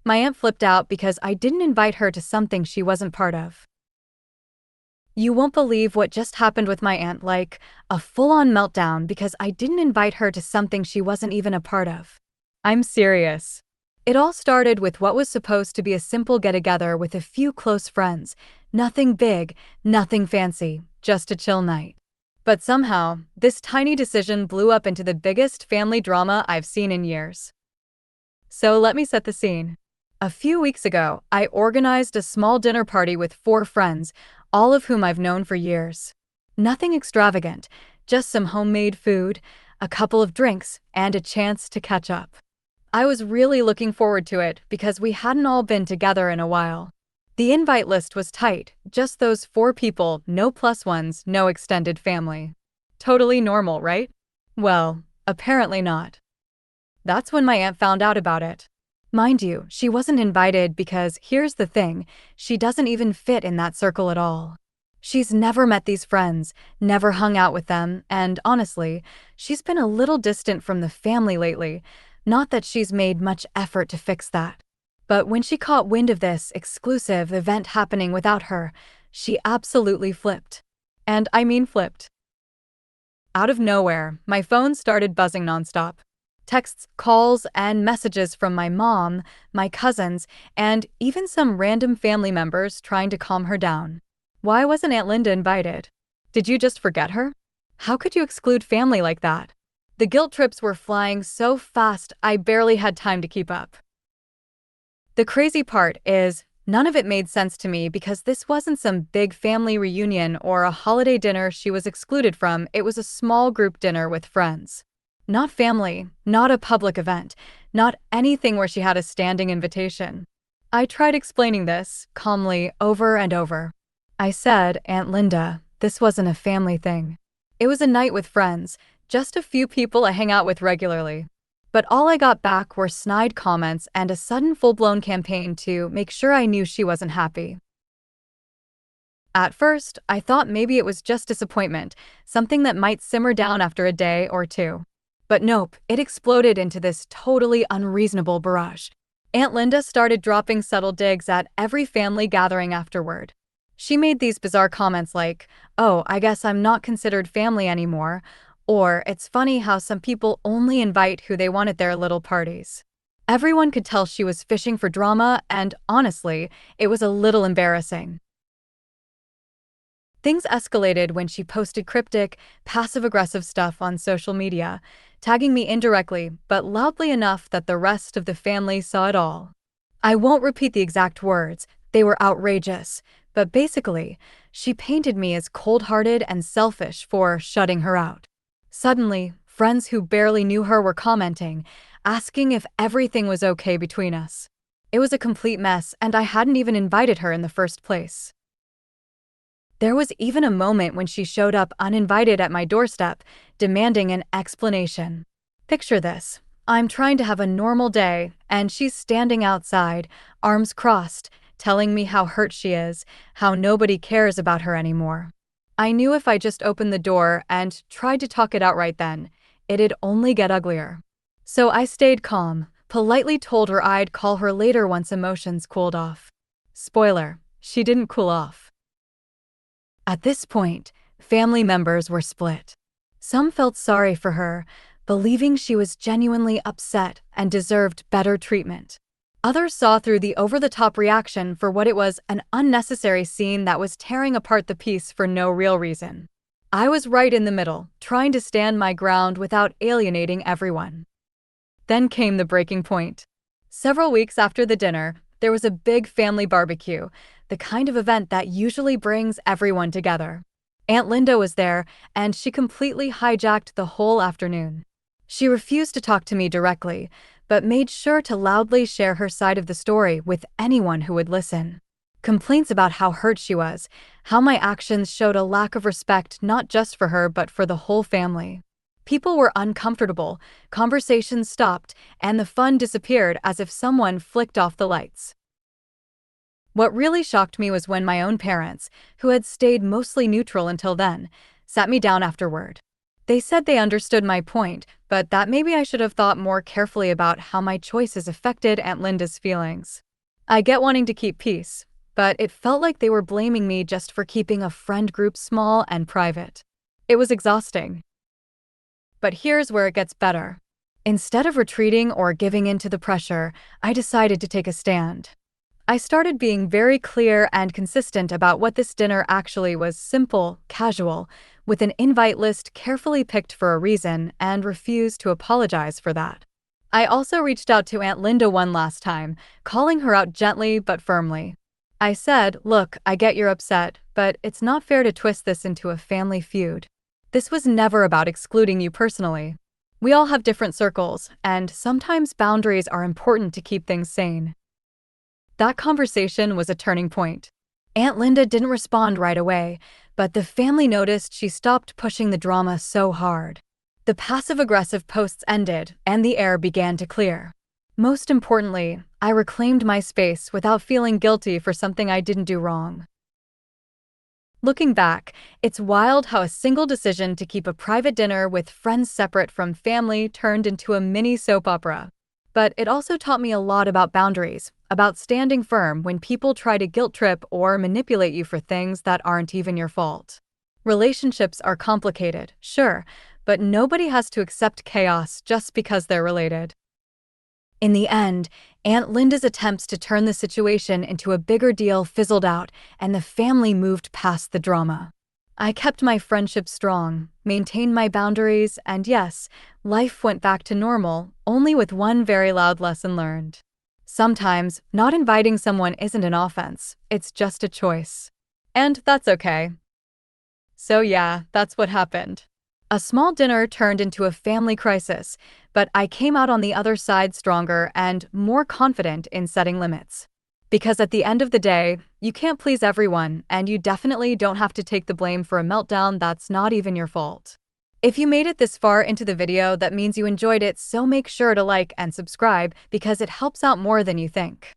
My aunt flipped out because I didn't invite her to something she wasn't part of. You won't believe what just happened with my aunt, like a full-on meltdown because I didn't invite her to something she wasn't even a part of. I'm serious. It all started with what was supposed to be a simple get-together with a few close friends. Nothing big, nothing fancy, just a chill night. But somehow, this tiny decision blew up into the biggest family drama I've seen in years. So let me set the scene. A few weeks ago, I organized a small dinner party with 4 friends, all of whom I've known for years. Nothing extravagant, just some homemade food, a couple of drinks, and a chance to catch up. I was really looking forward to it because we hadn't all been together in a while. The invite list was tight, just those 4 people, no plus ones, no extended family. Totally normal, right? Well, apparently not. That's when my aunt found out about it. Mind you, she wasn't invited because, here's the thing, she doesn't even fit in that circle at all. She's never met these friends, never hung out with them, and honestly, she's been a little distant from the family lately. Not that she's made much effort to fix that. But when she caught wind of this exclusive event happening without her, she absolutely flipped. And I mean flipped. Out of nowhere, my phone started buzzing nonstop. Texts, calls, and messages from my mom, my cousins, and even some random family members trying to calm her down. Why wasn't Aunt Linda invited? Did you just forget her? How could you exclude family like that? The guilt trips were flying so fast I barely had time to keep up. The crazy part is, none of it made sense to me because this wasn't some big family reunion or a holiday dinner she was excluded from. It was a small group dinner with friends. Not family, not a public event, not anything where she had a standing invitation. I tried explaining this, calmly, over and over. I said, Aunt Linda, this wasn't a family thing. It was a night with friends, just a few people I hang out with regularly. But all I got back were snide comments and a sudden full-blown campaign to make sure I knew she wasn't happy. At first, I thought maybe it was just disappointment, something that might simmer down after a day or two. But nope, it exploded into this totally unreasonable barrage. Aunt Linda started dropping subtle digs at every family gathering afterward. She made these bizarre comments like, "Oh, I guess I'm not considered family anymore," or "It's funny how some people only invite who they want at their little parties." Everyone could tell she was fishing for drama, and honestly, it was a little embarrassing. Things escalated when she posted cryptic, passive-aggressive stuff on social media, tagging me indirectly but loudly enough that the rest of the family saw it all. I won't repeat the exact words, they were outrageous, but basically, she painted me as cold-hearted and selfish for shutting her out. Suddenly, friends who barely knew her were commenting, asking if everything was okay between us. It was a complete mess, and I hadn't even invited her in the first place. There was even a moment when she showed up uninvited at my doorstep, demanding an explanation. Picture this. I'm trying to have a normal day, and she's standing outside, arms crossed, telling me how hurt she is, how nobody cares about her anymore. I knew if I just opened the door and tried to talk it out right then, it'd only get uglier. So I stayed calm, politely told her I'd call her later once emotions cooled off. Spoiler, she didn't cool off. At this point, family members were split. Some felt sorry for her, believing she was genuinely upset and deserved better treatment. Others saw through the over-the-top reaction for what it was, an unnecessary scene that was tearing apart the peace for no real reason. I was right in the middle, trying to stand my ground without alienating everyone. Then came the breaking point. Several weeks after the dinner, there was a big family barbecue, the kind of event that usually brings everyone together. Aunt Linda was there, and she completely hijacked the whole afternoon. She refused to talk to me directly, but made sure to loudly share her side of the story with anyone who would listen. Complaints about how hurt she was, how my actions showed a lack of respect not just for her but for the whole family. People were uncomfortable, conversations stopped, and the fun disappeared as if someone flicked off the lights. What really shocked me was when my own parents, who had stayed mostly neutral until then, sat me down afterward. They said they understood my point, but that maybe I should have thought more carefully about how my choices affected Aunt Linda's feelings. I get wanting to keep peace, but it felt like they were blaming me just for keeping a friend group small and private. It was exhausting. But here's where it gets better. Instead of retreating or giving in to the pressure, I decided to take a stand. I started being very clear and consistent about what this dinner actually was: simple, casual, with an invite list carefully picked for a reason, and refused to apologize for that. I also reached out to Aunt Linda one last time, calling her out gently but firmly. I said, "Look, I get you're upset, but it's not fair to twist this into a family feud. This was never about excluding you personally. We all have different circles, and sometimes boundaries are important to keep things sane." That conversation was a turning point. Aunt Linda didn't respond right away, but the family noticed she stopped pushing the drama so hard. The passive-aggressive posts ended, and the air began to clear. Most importantly, I reclaimed my space without feeling guilty for something I didn't do wrong. Looking back, it's wild how a single decision to keep a private dinner with friends separate from family turned into a mini soap opera. But it also taught me a lot about boundaries, about standing firm when people try to guilt trip or manipulate you for things that aren't even your fault. Relationships are complicated, sure, but nobody has to accept chaos just because they're related. In the end, Aunt Linda's attempts to turn the situation into a bigger deal fizzled out, and the family moved past the drama. I kept my friendship strong, maintained my boundaries, and yes, life went back to normal, only with one very loud lesson learned. Sometimes, not inviting someone isn't an offense, it's just a choice. And that's okay. So yeah, that's what happened. A small dinner turned into a family crisis, but I came out on the other side stronger and more confident in setting limits. Because at the end of the day, you can't please everyone, and you definitely don't have to take the blame for a meltdown that's not even your fault. If you made it this far into the video, that means you enjoyed it, so make sure to like and subscribe because it helps out more than you think.